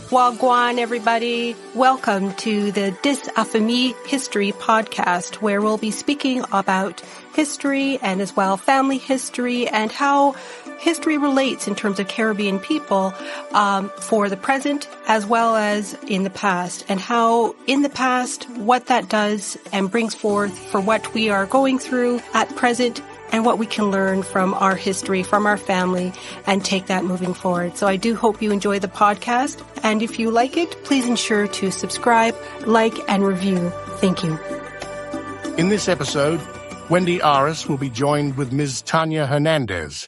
Wagwan, everybody. Welcome to the Dis Afimi History podcast, where we'll be speaking about history and as well family history and how history relates in terms of Caribbean people for the present as well as in the past, and how in the past what that does and brings forth for what we are going through at present and what we can learn from our history, from our family, and take that moving forward. So I do hope you enjoy the podcast. And if you like it, please ensure to subscribe, like, and review. Thank you. In this episode, Wendy Aris will be joined with Ms. Tanya Hernandez,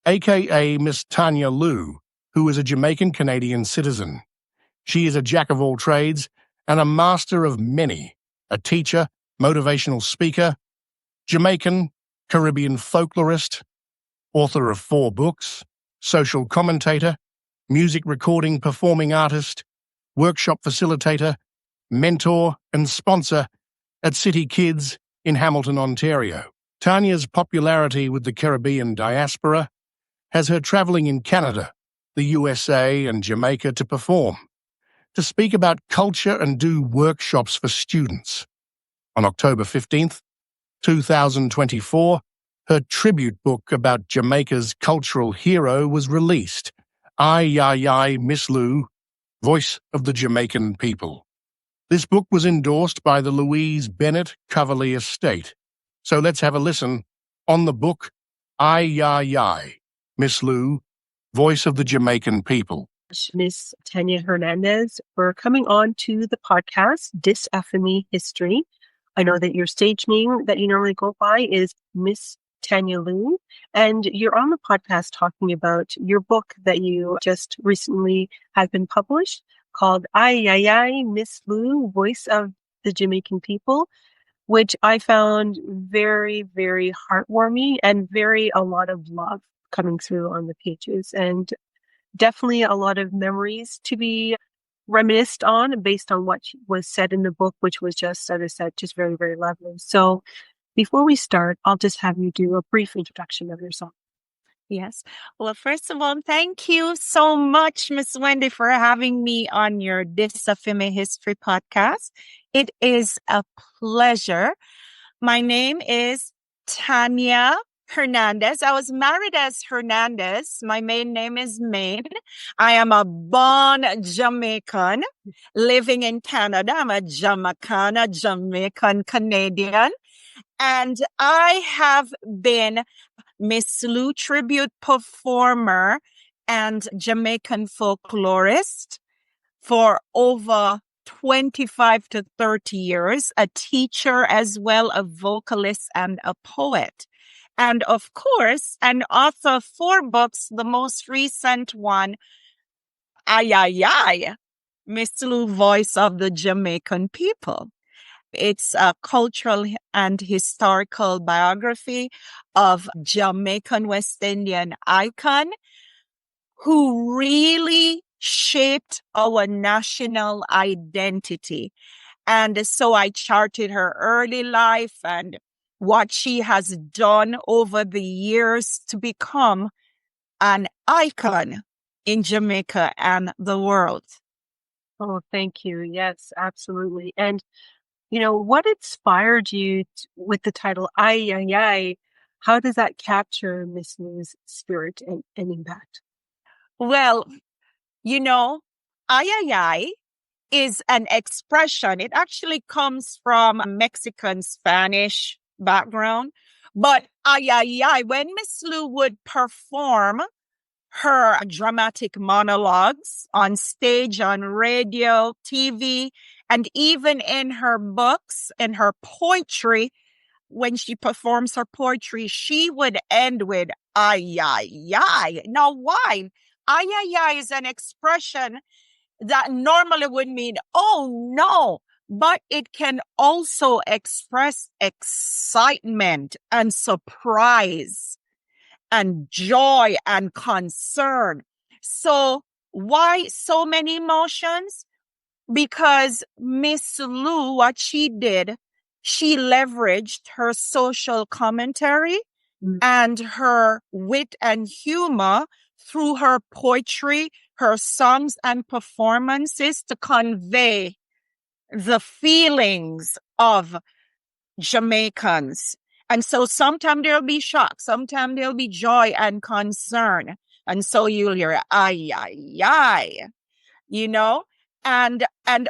aka Miss Tanya Liu, who is a Jamaican-Canadian citizen. She is a jack of all trades and a master of many, a teacher, motivational speaker, Jamaican, Caribbean folklorist, author of 4 books, social commentator, music recording performing artist, workshop facilitator, mentor and sponsor at City Kids in Hamilton, Ontario. Tanya's popularity with the Caribbean diaspora has her traveling in Canada, the USA and Jamaica to perform, to speak about culture and do workshops for students. On October 15th, 2024, her tribute book about Jamaica's cultural hero was released, I Miss Liu, Voice of the Jamaican People. This book was endorsed by the Louise Bennett Coverley Estate. So let's have a listen on the book, I Miss Liu, Voice of the Jamaican People. Miss Tanya Hernandez, we're coming on to the podcast, Dis Afimi History. I know that your stage name that you normally go by is Miss Tanya Liu, and you're on the podcast talking about your book that you just recently had been published called I Miss Liu, Voice of the Jamaican People, which I found very, very heartwarming and a lot of love coming through on the pages, and definitely a lot of memories to be reminisced on based on what was said in the book, which was just, as I said, just very, very lovely. So before we start, I'll just have you do a brief introduction of yourself. Yes. Well, first of all, thank you so much, Miss Wendy, for having me on your Dis Afimi History podcast. It is a pleasure. My name is Tanya Hernandez. I was married as Hernandez. My maiden name is Maid. I am a born Jamaican living in Canada. I'm a Jamaican-Canadian. And I have been Miss Liu tribute performer and Jamaican folklorist for over 25 to 30 years, a teacher as well, a vocalist and a poet. And of course, an author of 4 books, the most recent one, Miss Liu, Voice of the Jamaican People. It's a cultural and historical biography of Jamaican West Indian icon who really shaped our national identity. And so I charted her early life and what she has done over the years to become an icon in Jamaica and the world. Oh, thank you. Yes, absolutely. And what inspired you with the title I? How does that capture Miss Liu's spirit and impact? Well, I is an expression. It actually comes from a Mexican Spanish background. But when Miss Liu would perform her dramatic monologues on stage, on radio, TV, and even in her books and her poetry, when she performs her poetry, she would end with ay. Now, why? Ay is an expression that normally would mean, oh no, but it can also express excitement and surprise and joy and concern. So why so many emotions? Because Miss Liu, what she did, she leveraged her social commentary and her wit and humor through her poetry, her songs and performances to convey the feelings of Jamaicans. And so sometimes there'll be shock, sometimes there'll be joy and concern. And so you'll hear, ay, ay, ay, you know? And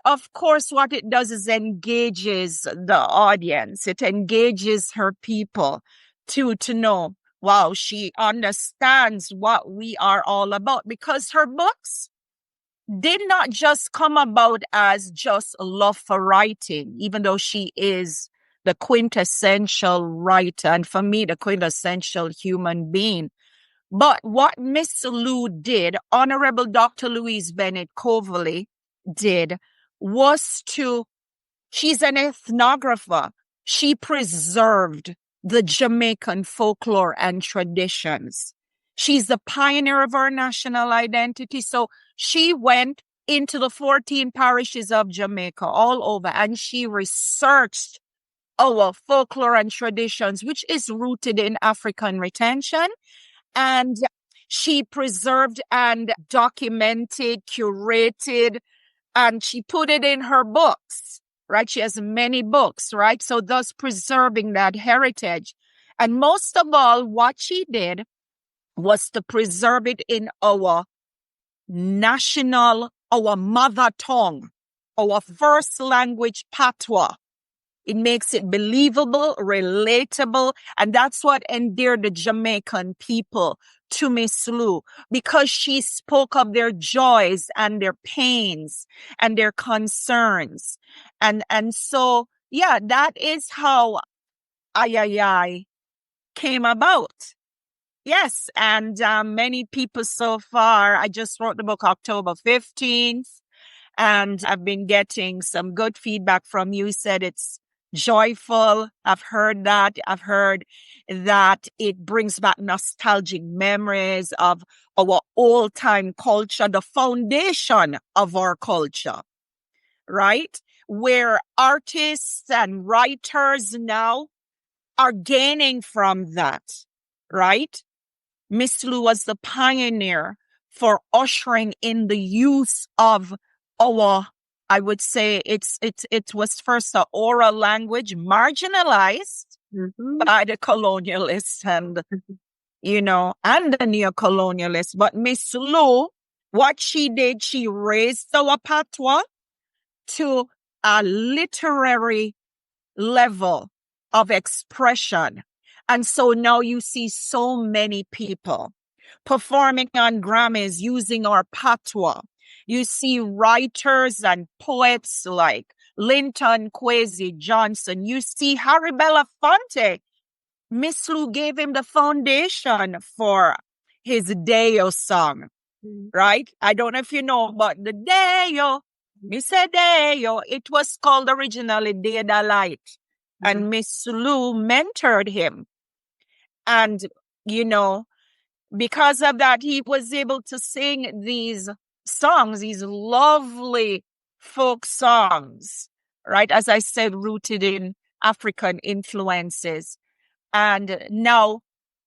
of course, what it does is engages the audience. It engages her people to know, wow, she understands what we are all about, because her books did not just come about as just love for writing, even though she is the quintessential writer, and for me, the quintessential human being. But what Miss Liu did, Honorable Dr. Louise Bennett Coverley did, was she's an ethnographer. She preserved the Jamaican folklore and traditions. She's the pioneer of our national identity. So she went into the 14 parishes of Jamaica all over, and she researched our folklore and traditions, which is rooted in African retention. And she preserved and documented, curated, and she put it in her books, right? She has many books, right? So thus preserving that heritage. And most of all, what she did was to preserve it in our national, our mother tongue, our first language patois. It makes it believable, relatable, and that's what endeared the Jamaican people to Miss Liu, because she spoke of their joys and their pains and their concerns. And so, yeah, that is how Ay Ay Ay came about. Yes, and many people so far. I just wrote the book October 15th, and I've been getting some good feedback from you. Said it's joyful. I've heard that. I've heard that it brings back nostalgic memories of our old-time culture, the foundation of our culture, right? Where artists and writers now are gaining from that, right? Miss Liu was the pioneer for ushering in the use of our, I would say it was first an oral language, marginalized by the colonialists and, and the neo-colonialists. But Miss Liu, what she did, she raised our patois to a literary level of expression. And so now you see so many people performing on Grammys using our patois. You see writers and poets like Linton Kwesi Johnson. You see Harry Belafonte. Miss Liu gave him the foundation for his Deo song, right? I don't know if you know, but the Deo, Miss Deo, it was called originally Day Da Light. And Miss Liu mentored him. And, because of that, he was able to sing these songs, these lovely folk songs, right? As I said, rooted in African influences. And now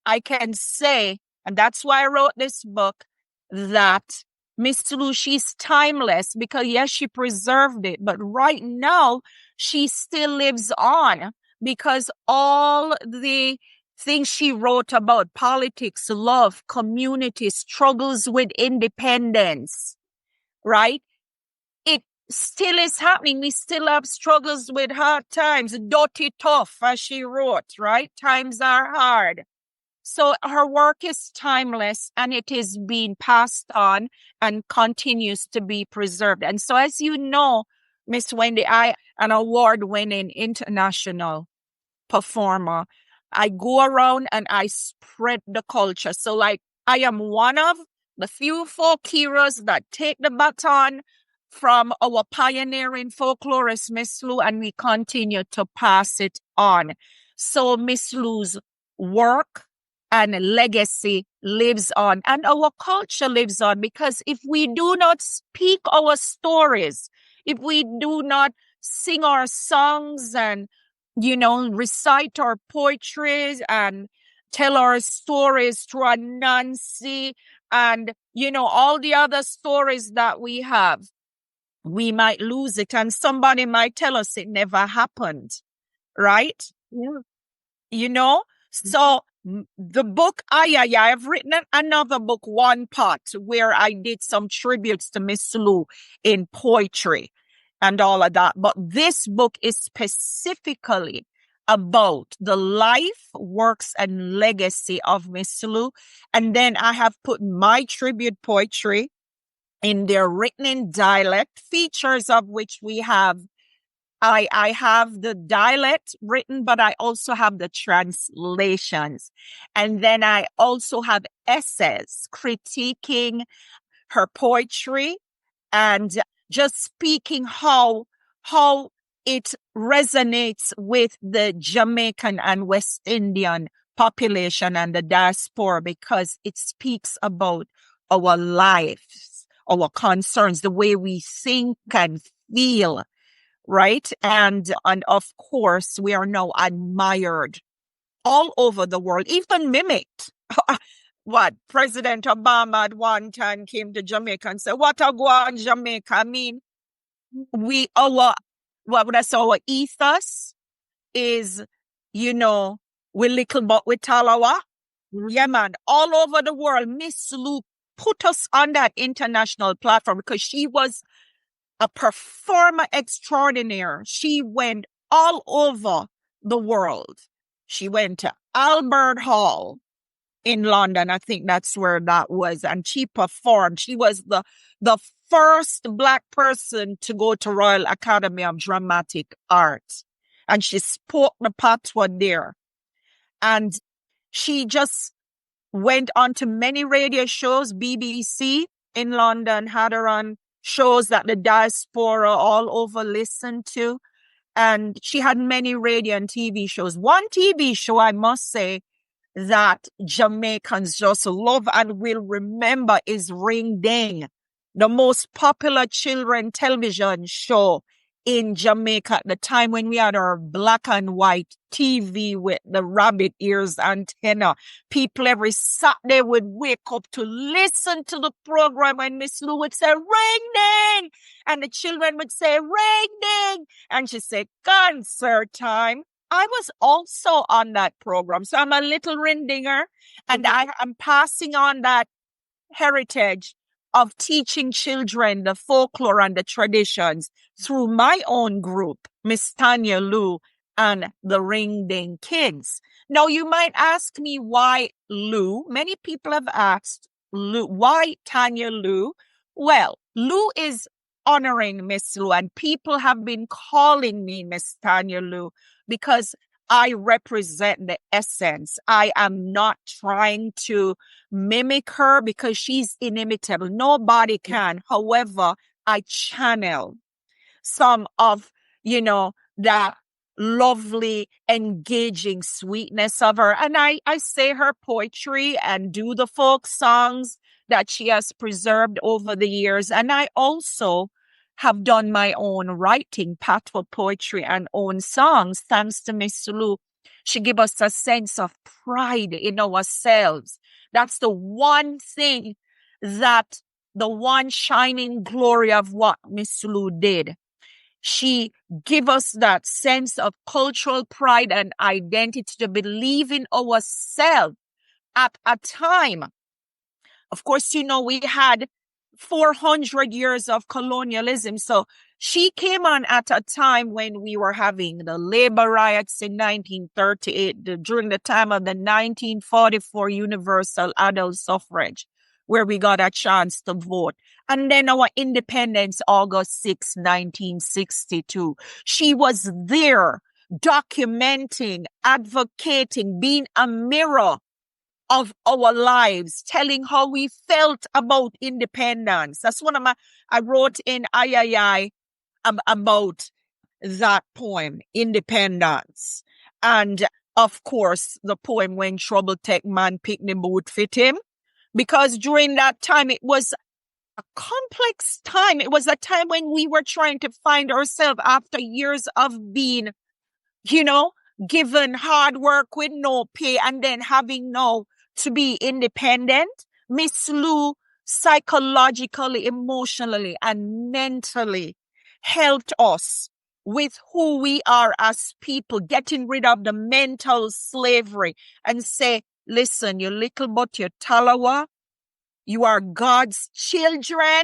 I can say, and that's why I wrote this book, that Miss Liu, she's timeless, because yes, she preserved it, but right now she still lives on, because all the things she wrote about politics, love, community, struggles with independence, right? It still is happening. We still have struggles with hard times, dirty tough, as she wrote, right? Times are hard. So her work is timeless, and it is being passed on and continues to be preserved. And so, as you know, Miss Wendy, I an award-winning international performer. I go around and I spread the culture. So like I am one of the few folk heroes that take the baton from our pioneering folklorist, Miss Liu, and we continue to pass it on. So Miss Liu's work and legacy lives on, and our culture lives on, because if we do not speak our stories, if we do not sing our songs and recite our poetry and tell our stories through Anansi and, all the other stories that we have, we might lose it and somebody might tell us it never happened, right? Yeah. So the book, I've written another book, One Pot, where I did some tributes to Miss Lou in poetry and all of that. But this book is specifically about the life, works, and legacy of Miss Lou. And then I have put my tribute poetry in there, written in dialect, features of which we have. I have the dialect written, but I also have the translations. And then I also have essays critiquing her poetry and just speaking how it resonates with the Jamaican and West Indian population and the diaspora, because it speaks about our lives, our concerns, the way we think and feel, right? And of course, we are now admired all over the world, even mimicked. What President Obama at one time came to Jamaica and said, "What a go on Jamaica." I mean, our ethos is, we little but we talawa. Yeah, man. All over the world, Miss Lou put us on that international platform because she was a performer extraordinaire. She went all over the world. She went to Albert Hall in London. I think that's where that was. And she performed. She was the first Black person to go to Royal Academy of Dramatic Art. And she spoke the patois there. And she just went on to many radio shows. BBC in London had her on shows that the diaspora all over listened to. And she had many radio and TV shows. One TV show, I must say, that Jamaicans just love and will remember is Ring Ding, the most popular children television show in Jamaica at the time when we had our black and white TV with the rabbit ears antenna. People every Saturday would wake up to listen to the program when Miss Lou would say, "Ring ding!" And the children would say, "Ring ding!" And she'd say, "Concert time." I was also on that program. So I'm a little ring dinger, and I am passing on that heritage of teaching children the folklore and the traditions through my own group, Miss Tanya Liu and the Ring Ding Kids. Now, you might ask me why Liu. Many people have asked Liu, why Tanya Liu? Well, Liu is honoring Miss Liu, and people have been calling me Miss Tanya Liu because I represent the essence. I am not trying to mimic her because she's inimitable. Nobody can. However, I channel some of, that lovely, engaging sweetness of her. And I say her poetry and do the folk songs that she has preserved over the years. And I also have done my own writing, patois poetry and own songs, thanks to Miss Lou. She give us a sense of pride in ourselves. That's the one thing the one shining glory of what Miss Lou did. She give us that sense of cultural pride and identity to believe in ourselves at a time. Of course, we had 400 years of colonialism. So she came on at a time when we were having the labor riots in 1938, during the time of the 1944 universal adult suffrage, where we got a chance to vote. And then our independence, August 6, 1962. She was there documenting, advocating, being a mirror of our lives, telling how we felt about independence. That's I wrote in I about that poem, Independence. And of course, the poem When Trouble Take Man, Picnic Boot Fit Him, because during that time, it was a complex time. It was a time when we were trying to find ourselves after years of being, given hard work with no pay and then having to be independent. Miss Lou psychologically, emotionally, and mentally helped us with who we are as people, getting rid of the mental slavery and say, listen, you little but you talawa, you are God's children.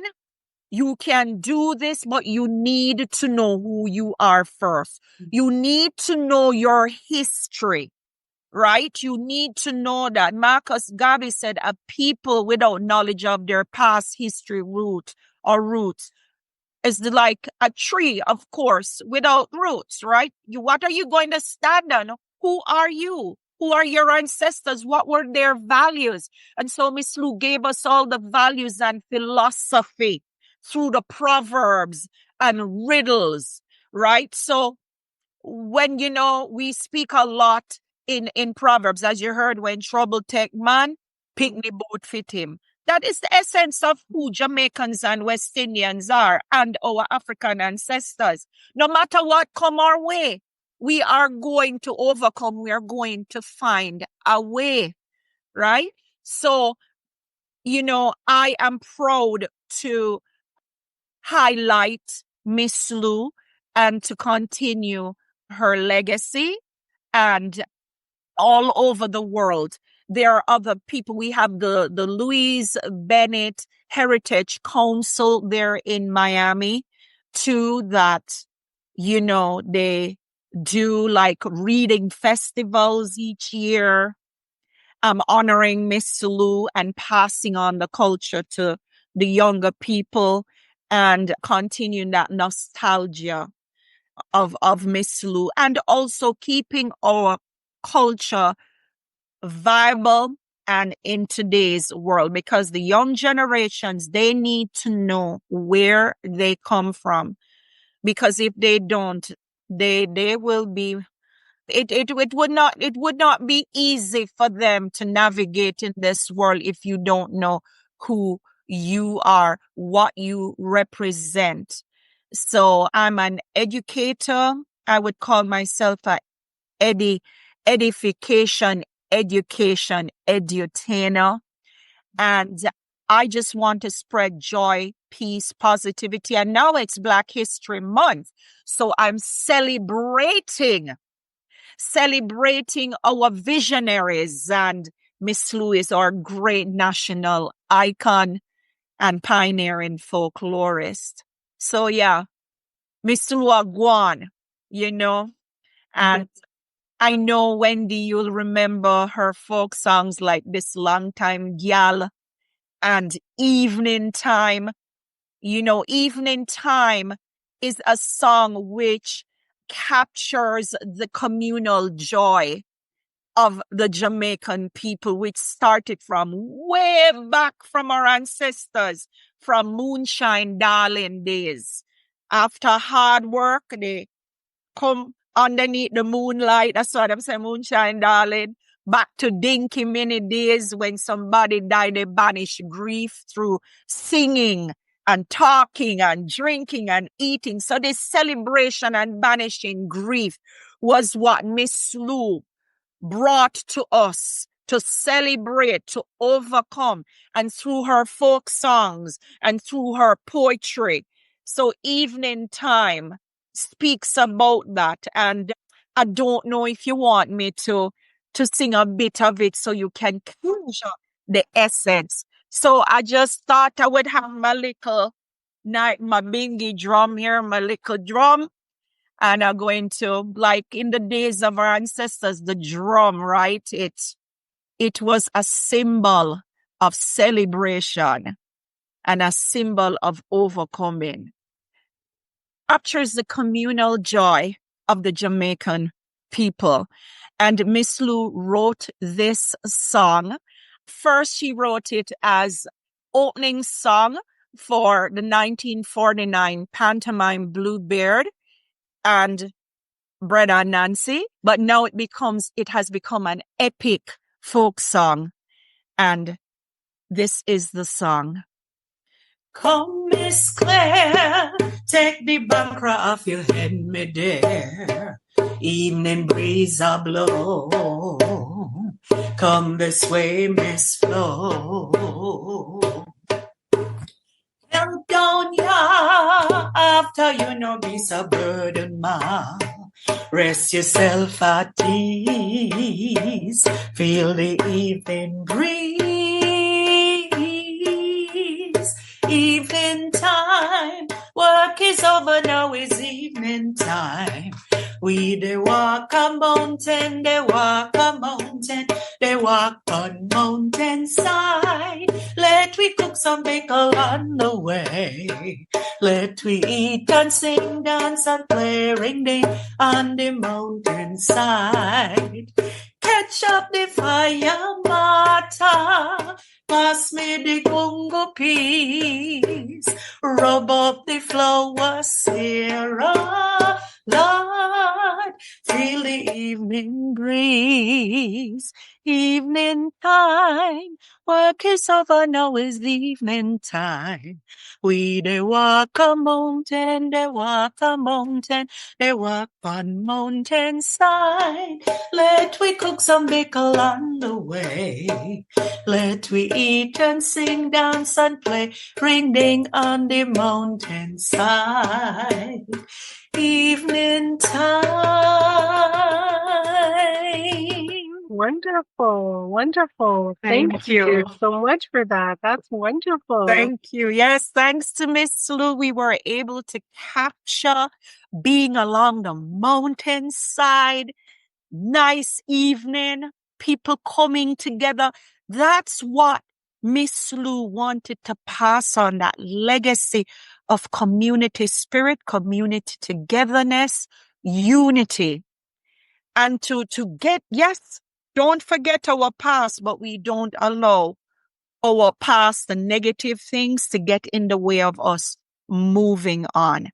You can do this, but you need to know who you are first. You need to know your history, right? You need to know that. Marcus Garvey said, a people without knowledge of their past history roots is like a tree, of course, without roots, right? What are you going to stand on? Who are you? Who are your ancestors? What were their values? And so Miss Lou gave us all the values and philosophy through the proverbs and riddles, right? So when, we speak a lot in proverbs, as you heard, when trouble take man, picnic boat fit him. That is the essence of who Jamaicans and West Indians are and our African ancestors. No matter what come our way, we are going to overcome. We are going to find a way, right? So, I am proud to highlight Miss Lou and to continue her legacy. And all over the world, there are other people. We have the Louise Bennett Heritage Council there in Miami too, that, they do like reading festivals each year, honoring Miss Lou and passing on the culture to the younger people and continuing that nostalgia of Miss Lou, and also keeping our culture viable and in today's world, because the young generations, they need to know where they come from, because if they don't, they will be, it would not be easy for them to navigate in this world if you don't know who you are, what you represent. So I'm an educator. I would call myself a edification, education, edutainer. And I just want to spread joy, peace, positivity. And now it's Black History Month. So I'm celebrating our visionaries. And Miss Lou is our great national icon and pioneering folklorist. So yeah, Miss Lou Aguan, and I know, Wendy, you'll remember her folk songs like This Long Time Gal and Evening Time. Evening Time is a song which captures the communal joy of the Jamaican people, which started from way back from our ancestors, from moonshine darling days. After hard work, they come underneath the moonlight. That's what I'm saying, moonshine darling. Back to dinky mini days when somebody died, they banish grief through singing and talking and drinking and eating. So this celebration and banishing grief was what Miss Lou brought to us to celebrate, to overcome, and through her folk songs and through her poetry. So Evening Time speaks about that. And I don't know if you want me to sing a bit of it so you can capture the essence. So I just thought I would have my bingy drum here, my little drum. And I'm going to, like in the days of our ancestors, the drum, right? It was a symbol of celebration and a symbol of overcoming. Captures the communal joy of the Jamaican people. And Miss Lou wrote this song. First, she wrote it as opening song for the 1949 pantomime Bluebeard and Bread and Nancy, but now it has become an epic folk song. And this is the song. Come, Miss Claire, take the bankra off your head, me dear. Evening breeze a blow. Come this way, Miss Flo. Help down ya after you know be so burden, ma. Rest yourself at ease. Feel the evening breeze. Evening time. Work is over now, it's evening time. We they walk a mountain, they walk a mountain, they walk on mountain side. Let we cook some pickle on the way. Let we eat and sing, dance and play ring ding on the mountainside. Catch up the fire, Martha. Pass me the Congo peas. Rub up the flour, Sarah. Lord, feel the evening breeze. Evening time. Work is over, now is the evening time. We they walk a mountain, they walk a mountain, they walk on mountain side. Let we cook some pickle on the way. Let we eat and sing, dance and play, ring ding on the mountain side. Evening time. Wonderful, wonderful. Thank you. So much for that. That's wonderful. Thank you. Yes, thanks to Miss Lou, we were able to capture being along the mountainside, nice evening, people coming together. That's what Miss Lou wanted to pass on, that legacy of community spirit, community togetherness, unity. And to get, yes, don't forget our past, but we don't allow our past, the negative things to get in the way of us moving on,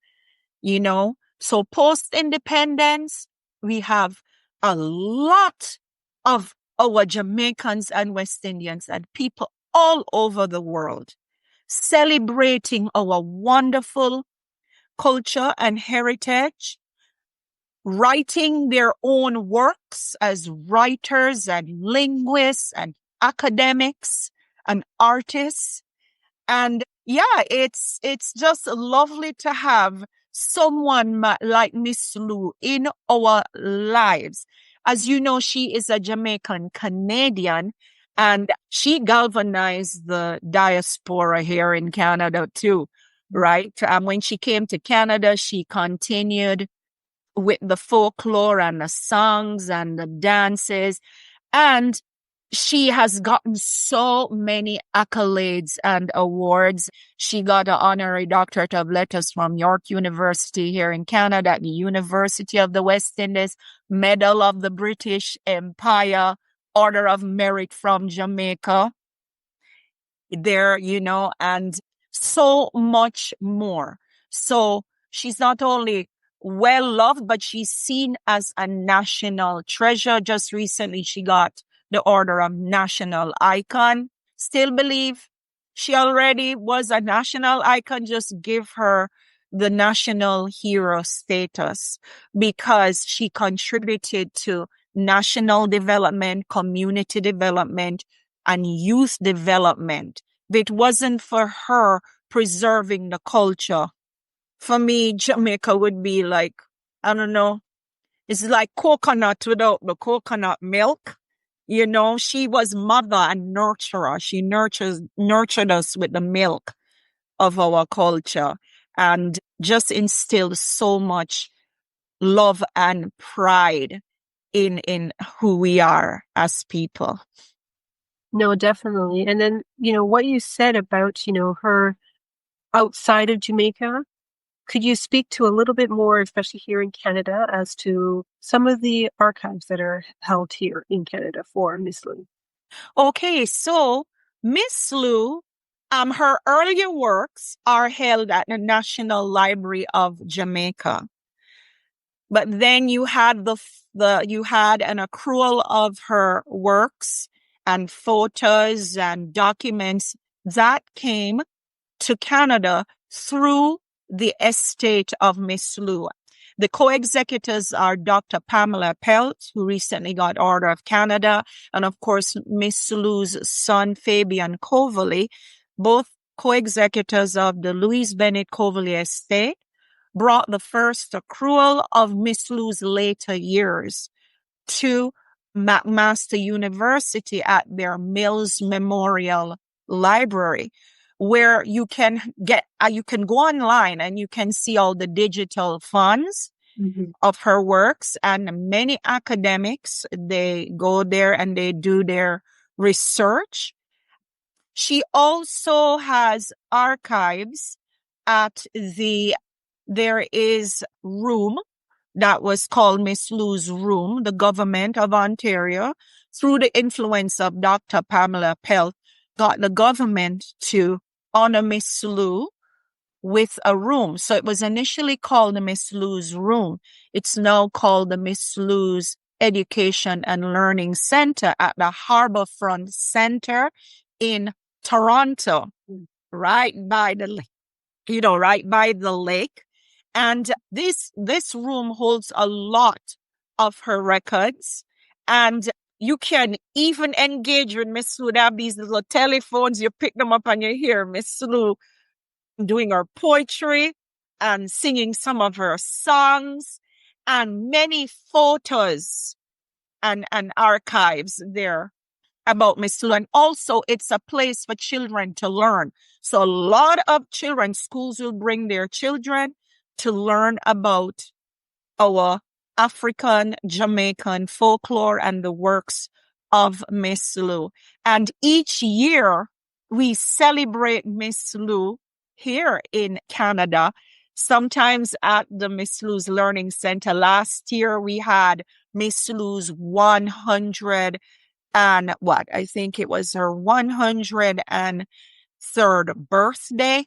you know? So post-independence, we have a lot of our Jamaicans and West Indians and people all over the world celebrating our wonderful culture and heritage, writing their own works as writers and linguists and academics and artists. And yeah, it's just lovely to have someone like Miss Lou in our lives. As you know, she is a Jamaican-Canadian, and she galvanized the diaspora here in Canada too, right? When she came to Canada, she continued with the folklore and the songs and the dances. And she has gotten so many accolades and awards. She got an honorary doctorate of letters from York University here in Canada, at the University of the West Indies, Medal of the British Empire, Order of Merit from Jamaica there, you know, and so much more. So she's not only well loved, but she's seen as a national treasure. Just recently, she got the Order of National Icon. Still believe she already was a national icon. Just give her the national hero status because she contributed to national development, community development, and youth development. If it wasn't for her preserving the culture, for me, Jamaica would be like, I don't know, it's like coconut without the coconut milk. You know, she was mother and nurturer. She nurtured us with the milk of our culture and just instilled so much love and pride in who we are as people. No, definitely. And then, what you said about, her outside of Jamaica, could you speak to a little bit more, especially here in Canada, as to some of the archives that are held here in Canada for Miss Lou? Okay, so Miss Lou, her earlier works are held at the National Library of Jamaica. But then you had you had an accrual of her works and photos and documents that came to Canada through the estate of Miss Lou. The co-executors are Dr. Pamela Pelt, who recently got Order of Canada, and of course, Miss Lou's son, Fabian Coverley, both co-executors of the Louise Bennett Coverley estate, brought the first accrual of Miss Lou's later years to McMaster University at their Mills Memorial Library, where you can go online and you can see all the digital funds of her works, and many academics, they go there and they do their research. She also has archives at there is room that was called Miss Lou's Room. The government of Ontario, through the influence of Dr. Pamela Pelt, got the government to honor Miss Lou with a room. So it was initially called the Miss Lou's Room. It's now called the Miss Lou's Education and Learning Center at the Harbourfront Center in Toronto, right by the lake. And this room holds a lot of her records, and you can even engage with Miss Lou. They have these little telephones. You pick them up and you hear Miss Lou doing her poetry and singing some of her songs, and many photos and archives there about Miss Lou. And also, it's a place for children to learn. So a lot of children, schools will bring their children to learn about our African, Jamaican folklore and the works of Miss Lou. And each year we celebrate Miss Lou here in Canada, sometimes at the Miss Lou's Learning Center. Last year we had Miss Lou's 100 and I think it was her 103rd birthday.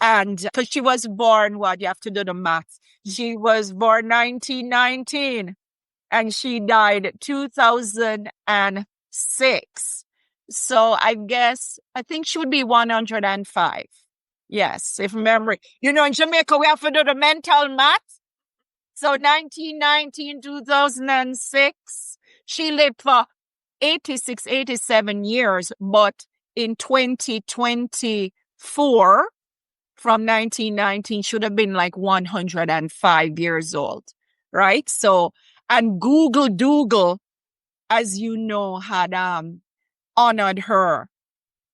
And because she was born, you have to do the math. She was born 1919 and she died 2006. So I think she would be 105. Yes, if memory. In Jamaica, we have to do the mental math. So 1919, 2006, she lived for 86, 87 years, but in 2024, from 1919, should have been like 105 years old, right? So, and Google Dougal, as you know, had honored her,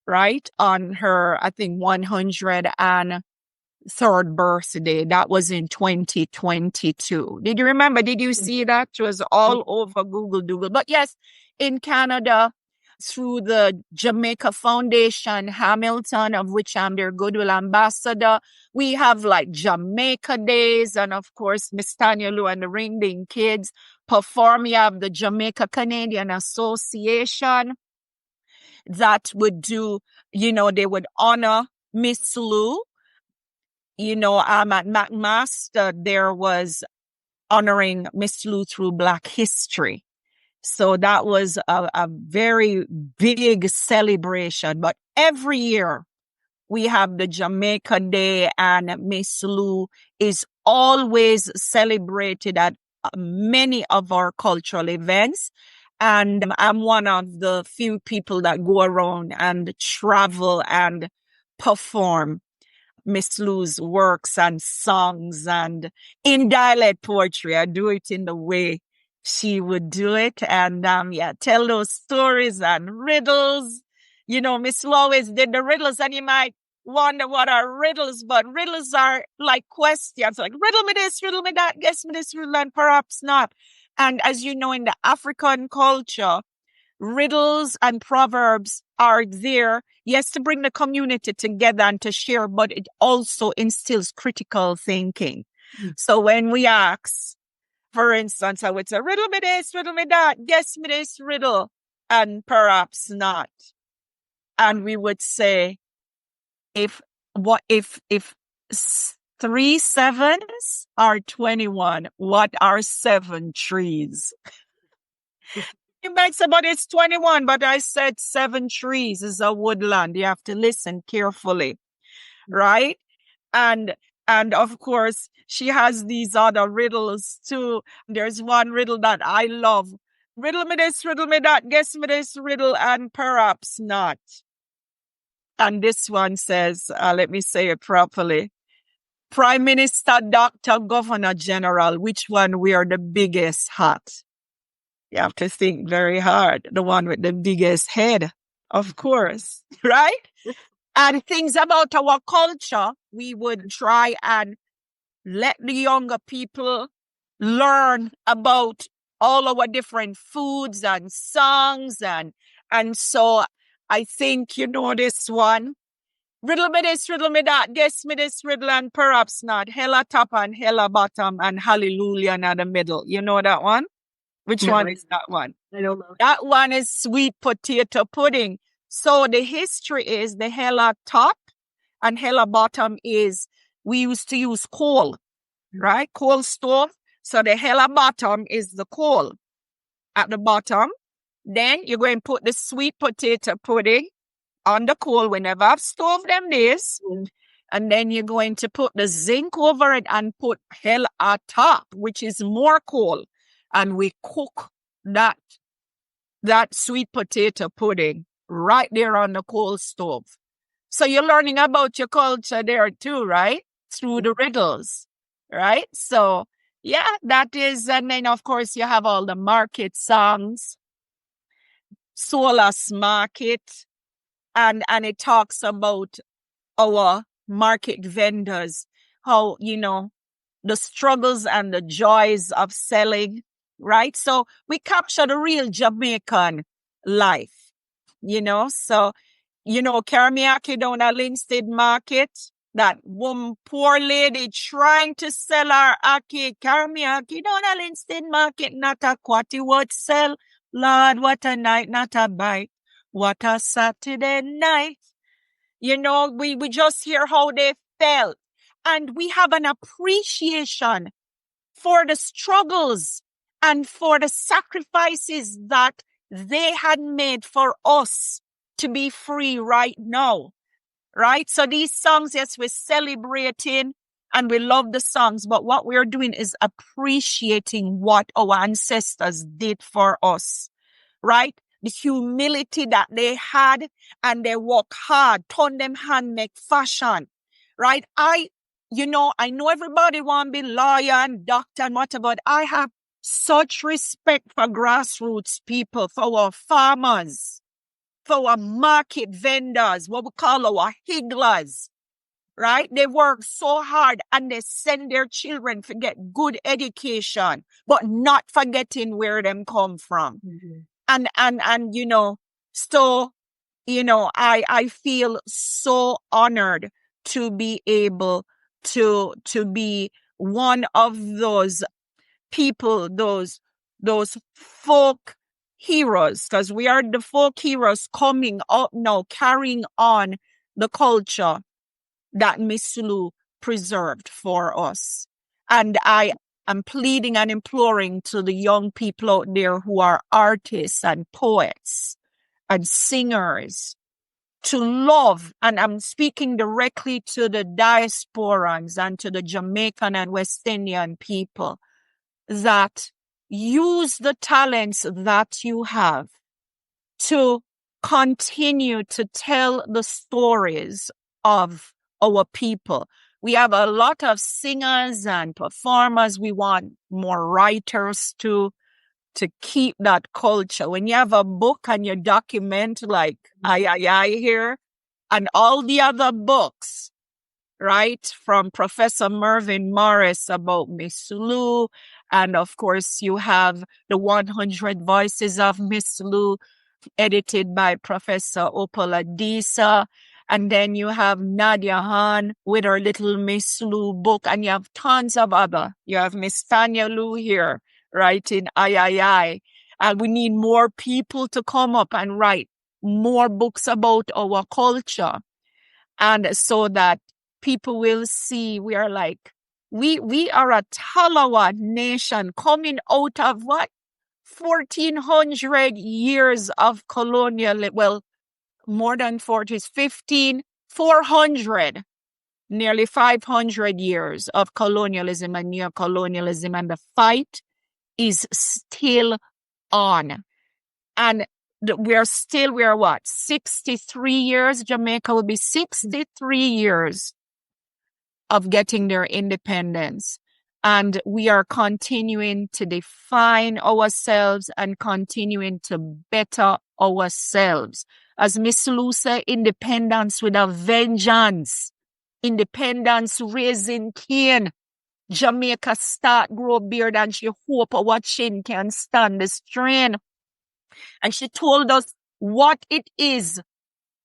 right? On her, I think, 103rd birthday. That was in 2022. Did you remember? Did you see that? It was all over Google Dougal. But yes, in Canada, through the Jamaica Foundation Hamilton, of which I'm their Goodwill Ambassador, we have like Jamaica Days, and of course, Miss Tanya Liu and the Ring Ding Kids perform. We have the Jamaica-Canadian Association that would do, they would honor Miss Lou. At McMaster, there was honoring Miss Lou through Black History. So that was a very big celebration. But every year we have the Jamaica Day, and Miss Lou is always celebrated at many of our cultural events. And I'm one of the few people that go around and travel and perform Miss Lou's works and songs, and in dialect poetry. I do it in the way she would do it, and tell those stories and riddles. Miss Lou always did the riddles, and you might wonder what are riddles, but riddles are like questions, like riddle me this, riddle me that, guess me this, riddle, and perhaps not. And as you know, in the African culture, riddles and proverbs are there, yes, to bring the community together and to share, but it also instills critical thinking. So when we ask, for instance, I would say, riddle me this, riddle me that, guess me this riddle, and perhaps not. And we would say, if 3 sevens are 21, what are 7 trees? You might say, but it's 21, but I said 7 trees is a woodland. You have to listen carefully, right? And And of course, she has these other riddles too. There's one riddle that I love. Riddle me this, riddle me that, guess me this riddle, and perhaps not. And this one says, let me say it properly. Prime Minister, Doctor, Governor General, which one wear the biggest hat? You have to think very hard. The one with the biggest head, of course, right? And things about our culture, we would try and let the younger people learn about all our different foods and songs. And so I think you know this one. Riddle me this, riddle me that, guess me this riddle and perhaps not. Hella top and hella bottom and hallelujah in the middle. You know that one? Which one is that one? I don't know. That one is sweet potato pudding. So the history is the hella top and hella bottom is we used to use coal, right? Coal stove. So the hella bottom is the coal at the bottom. Then you're going to put the sweet potato pudding on the coal whenever I've stove them this. And then you're going to put the zinc over it and put hell at top, which is more coal. And we cook that sweet potato pudding right there on the coal stove. So you're learning about your culture there too, right? Through the riddles, right? So yeah, that is, and then of course you have all the market songs, Solas Market, and it talks about our market vendors, how, you know, the struggles and the joys of selling, right? So we capture the real Jamaican life, you know? So, you know, Karmiaki down at Linstead Market, that one poor lady trying to sell her aki. Karmiaki down at Linstead Market, not a quatty would sell. Lord, what a night, not a bite. What a Saturday night. You know, we just hear how they felt. And we have an appreciation for the struggles and for the sacrifices that they had made for us to be free right now. Right? So these songs, yes, we're celebrating and we love the songs, but what we're doing is appreciating what our ancestors did for us. Right? The humility that they had, and they work hard, turn them hand, make fashion, right? I know everybody want to be lawyer and doctor and whatever, but I have such respect for grassroots people, for our farmers, for our market vendors, what we call our higglers, right? They work so hard and they send their children to get good education, but not forgetting where them come from. Mm-hmm. And you know, so, you know, I feel so honored to be able to be one of those people, those folk heroes, because we are the folk heroes coming up now, carrying on the culture that Miss Lou preserved for us. And I'm pleading and imploring to the young people out there who are artists and poets and singers to love, and I'm speaking directly to the diasporans and to the Jamaican and West Indian people, that use the talents that you have to continue to tell the stories of our people. We have a lot of singers and performers. We want more writers to keep that culture. When you have a book and you document like I here and all the other books, right? From Professor Mervyn Morris about Miss Lou. And of course, you have the 100 Voices of Miss Lou, edited by Professor Opola Disa. And then you have Nadia Han with her little Miss Lou book, and you have tons of other. You have Miss Tanya Liu here writing I. And we need more people to come up and write more books about our culture. And so that people will see we are like, we are a Talawa nation coming out of what? 1400 years of colonial, well, more than 40, 400 nearly 500 years of colonialism and neocolonialism, and the fight is still on. And we are what? 63 years? Jamaica will be 63 years of getting their independence. And we are continuing to define ourselves and continuing to better ourselves. As Miss Lou said, independence with a vengeance. Independence raising Cain. Jamaica start grow beard and she hope our chin can stand the strain. And she told us what it is,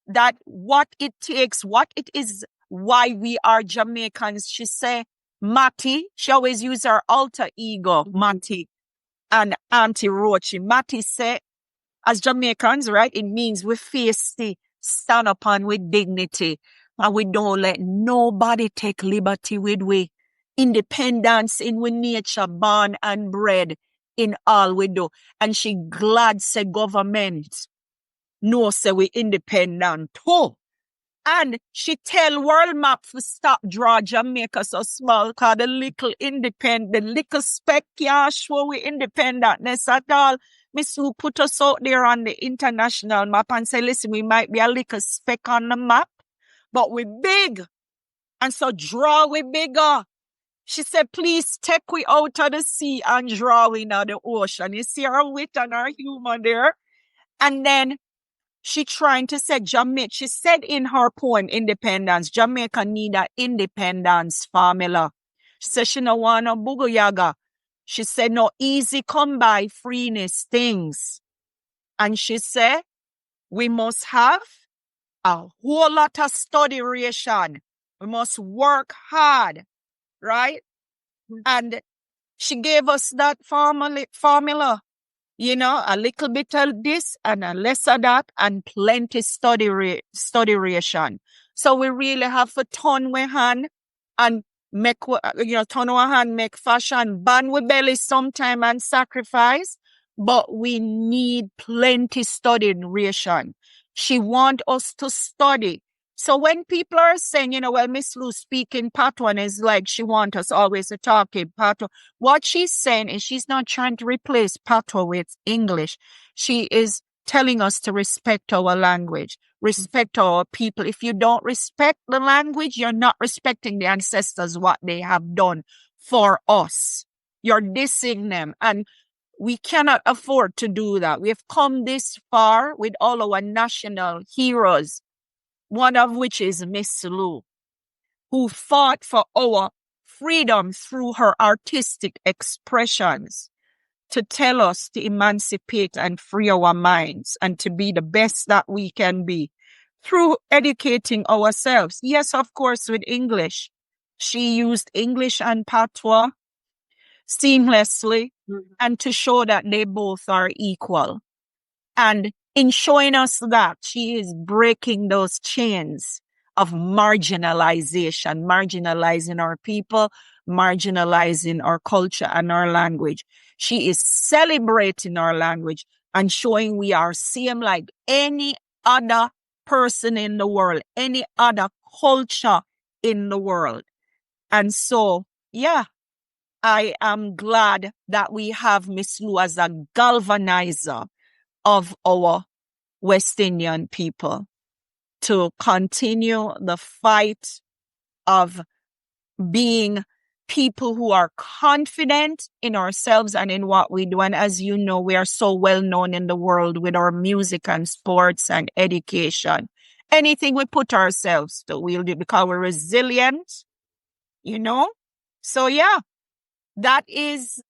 that what it takes, what it is, why we are Jamaicans. She said, Matty, she always use her alter ego, Matty, and Auntie Rochi. Matty said, as Jamaicans, right, it means we face the stand upon with dignity. And we don't let nobody take liberty with we. Independence in we nature, born and bred in all we do. And she glad say government no say we independent too. And she tell world map to stop draw Jamaica so small, cause the little speck can't show we independentness at all. Miss Lou put us out there on the international map and say, listen, we might be a little speck on the map, but we big. And so draw we bigger. She said, please take we out of the sea and draw we into the ocean. You see her wit and her humor there? And then she trying to say Jamaica, she said in her poem, Independence, Jamaica need a independence formula. She said she no want no bugo yaga. She said no easy come by freeness things. And she said we must have a whole lot of study ration. We must work hard, right? And she gave us that formula. You know, a little bit of this and a less of that and plenty study ration. So we really have to turn our hand and make, turn our hand, make fashion, ban we belly sometime and sacrifice, but we need plenty study ration. She want us to study. So when people are saying, well, Miss Lou speaking Patois is like she want us always to talk in Patois. What she's saying is she's not trying to replace Patois with English. She is telling us to respect our language, respect our people. If you don't respect the language, you're not respecting the ancestors, what they have done for us. You're dissing them. And we cannot afford to do that. We have come this far with all our national heroes, one of which is Miss Lou, who fought for our freedom through her artistic expressions to tell us to emancipate and free our minds and to be the best that we can be through educating ourselves. Yes, of course, with English. She used English and Patois seamlessly and to show that they both are equal. And in showing us that, she is breaking those chains of marginalization, marginalizing our people, marginalizing our culture and our language. She is celebrating our language and showing we are same like any other person in the world, any other culture in the world. And so, yeah, I am glad that we have Miss Lou as a galvanizer of our West Indian people to continue the fight of being people who are confident in ourselves and in what we do. And as you know, we are so well known in the world with our music and sports and education. Anything we put ourselves to, we'll do because we're resilient, So yeah, that is,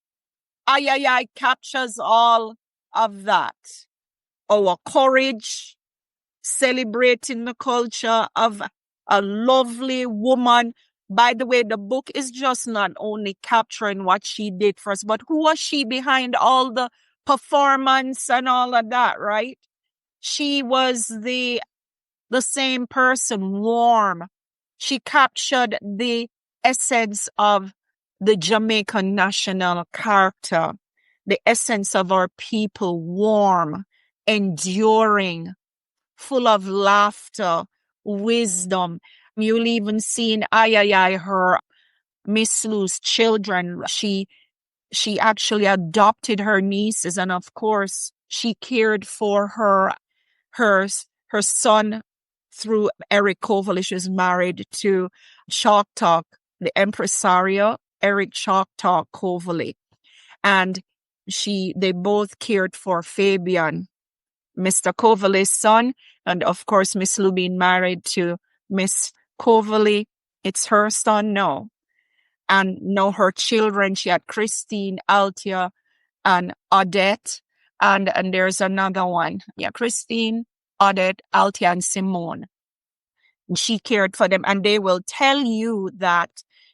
captures all of that. Our courage, celebrating the culture of a lovely woman. By the way, the book is just not only capturing what she did for us, but who was she behind all the performance and all of that, right? She was the same person, warm. She captured the essence of the Jamaican national character, the essence of our people, warm, enduring, full of laughter, wisdom. You'll even see in her Miss Lou's children. She actually adopted her nieces, and of course, she cared for her son through Eric Kovali. She was married to Choctaw, the impresario Eric Choctaw Kovali, and they both cared for Fabian, Mr. Kovali's son, and of course, Miss Lou being married to Miss Kovali, it's her son now. And now her children, she had Christine, Altia, and Odette, and there's another one. Yeah, Christine, Odette, Altia, and Simone. She cared for them, and they will tell you that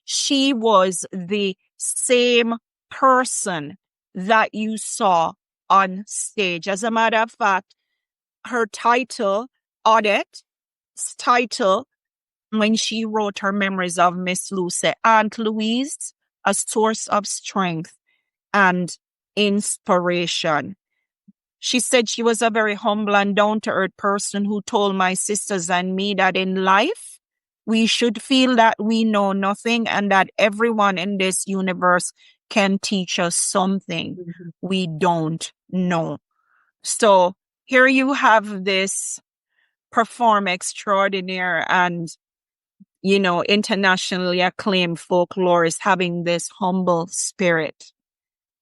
she was the same person that you saw on stage. As a matter of fact, her title, Odette's title, when she wrote her memories of Miss Lou, said, Aunt Louise, a source of strength and inspiration. She said she was a very humble and down-to-earth person who told my sisters and me that in life, we should feel that we know nothing and that everyone in this universe can teach us something we don't know. So here you have this performer extraordinaire and, internationally acclaimed folklorist having this humble spirit,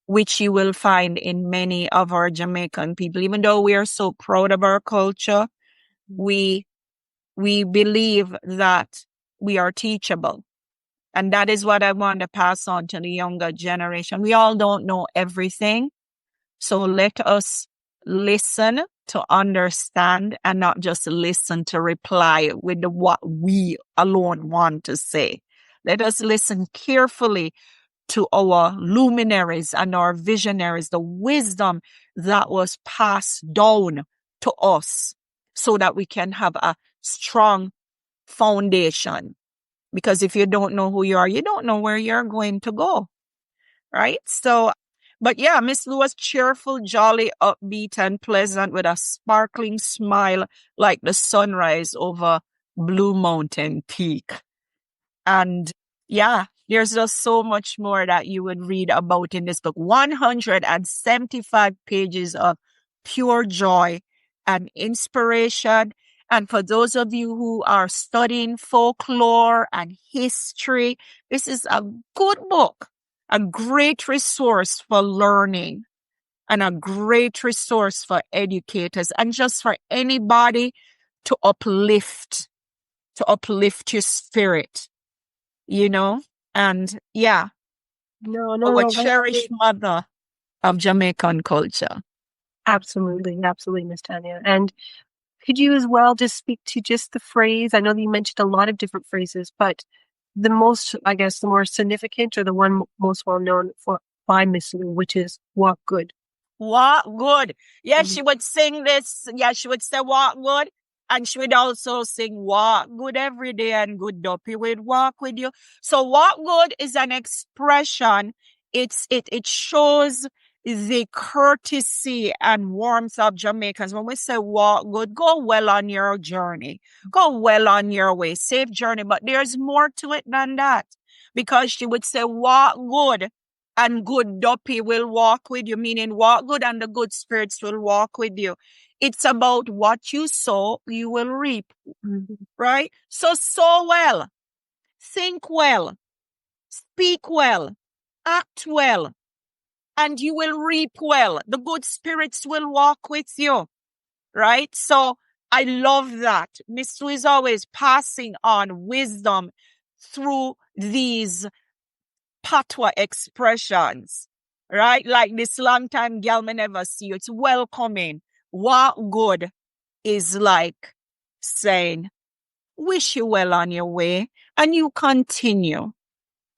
which you will find in many of our Jamaican people. Even though we are so proud of our culture, we believe that we are teachable. And that is what I want to pass on to the younger generation. We all don't know everything. So let us listen to understand and not just listen to reply with what we alone want to say. Let us listen carefully to our luminaries and our visionaries, the wisdom that was passed down to us so that we can have a strong foundation. Because if you don't know who you are, you don't know where you're going to go, right? So, but yeah, Miss Lou was cheerful, jolly, upbeat, and pleasant with a sparkling smile like the sunrise over Blue Mountain Peak. And yeah, there's just so much more that you would read about in this book. 175 pages of pure joy and inspiration. And for those of you who are studying folklore and history, this is a good book, a great resource for learning and a great resource for educators and just for anybody to uplift your spirit, and yeah, our cherished mother of Jamaican culture. Absolutely, Miss Tanya. And could you as well just speak to just the phrase? I know that you mentioned a lot of different phrases, but the most, I guess, the more significant or the one most well known by Miss Lou, which is "Walk Good." Walk good. Yeah, she would sing this. Yeah, she would say "Walk good," and she would also sing "Walk good every day and good dopey will walk with you." So "Walk good" is an expression. It shows the courtesy and warmth of Jamaicans. When we say "walk good," go well on your journey, go well on your way, safe journey. But there's more to it than that, because she would say "walk good and good dopey will walk with you," meaning walk good and the good spirits will walk with you. It's about what you sow, you will reap, right? So sow well, think well, speak well, act well, and you will reap well. The good spirits will walk with you, right? So I love that. Miss Lou is always passing on wisdom through these patois expressions, right? Like this long time gal me never see you. It's welcoming. What good is like saying, wish you well on your way, and you continue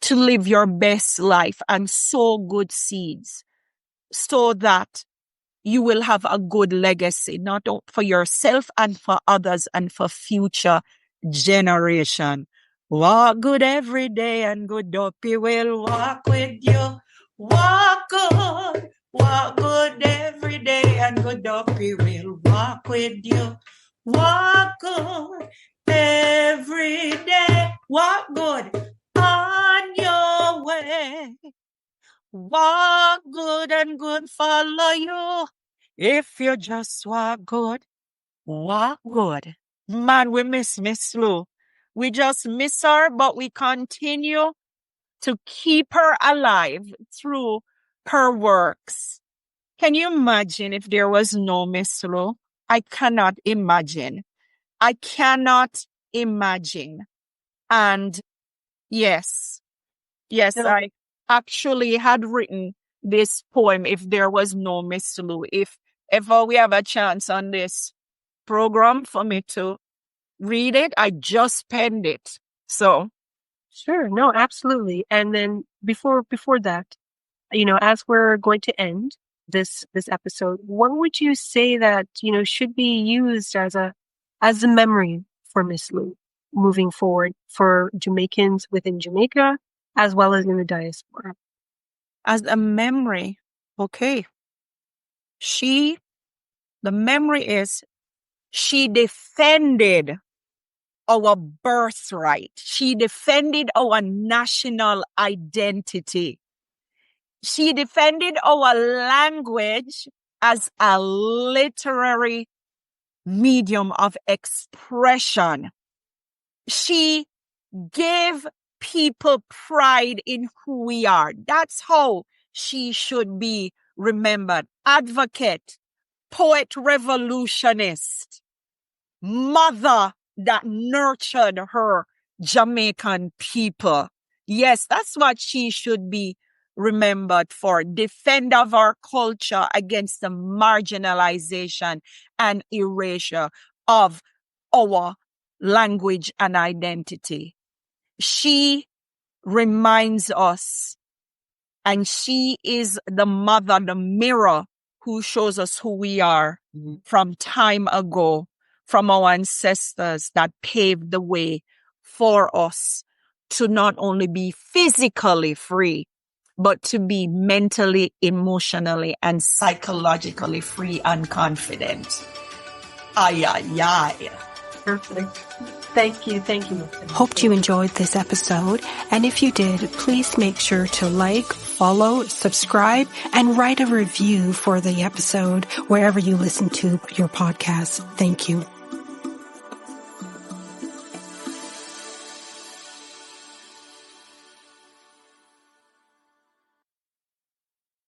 to live your best life and sow good seeds so that you will have a good legacy, not for yourself and for others and for future generation. Walk good every day and good dopey will walk with you. Walk good every day and good dopey will walk with you. Walk good every day walk good on your way. Walk good and good follow you. If you just walk good, walk good. Man, we miss Miss Lou. We just miss her, but we continue to keep her alive through her works. Can you imagine if there was no Miss Lou? I cannot imagine. I cannot imagine. And yes, You know, I actually had written this poem if there was no Miss Lou. If ever we have a chance on this program for me to read it, I just penned it. So sure. No, absolutely. And then before that, as we're going to end this episode, what would you say that, should be used as a memory for Miss Lou moving forward for Jamaicans within Jamaica as well as in the diaspora? as a memory, okay. The memory is she defended our birthright. She defended our national identity. She defended our language as a literary medium of expression. She gave people pride in who we are. That's how she should be remembered. Advocate, poet revolutionist, mother that nurtured her Jamaican people. Yes, that's what she should be remembered for. Defender of our culture against the marginalization and erasure of our language and identity. She reminds us, and she is the mother, the mirror who shows us who we are from time ago, from our ancestors that paved the way for us to not only be physically free, but to be mentally, emotionally, and psychologically free and confident. Ay, ay, ay. Perfect. Thank you. Hoped you enjoyed this episode. And if you did, please make sure to like, follow, subscribe, and write a review for the episode wherever you listen to your podcast. Thank you.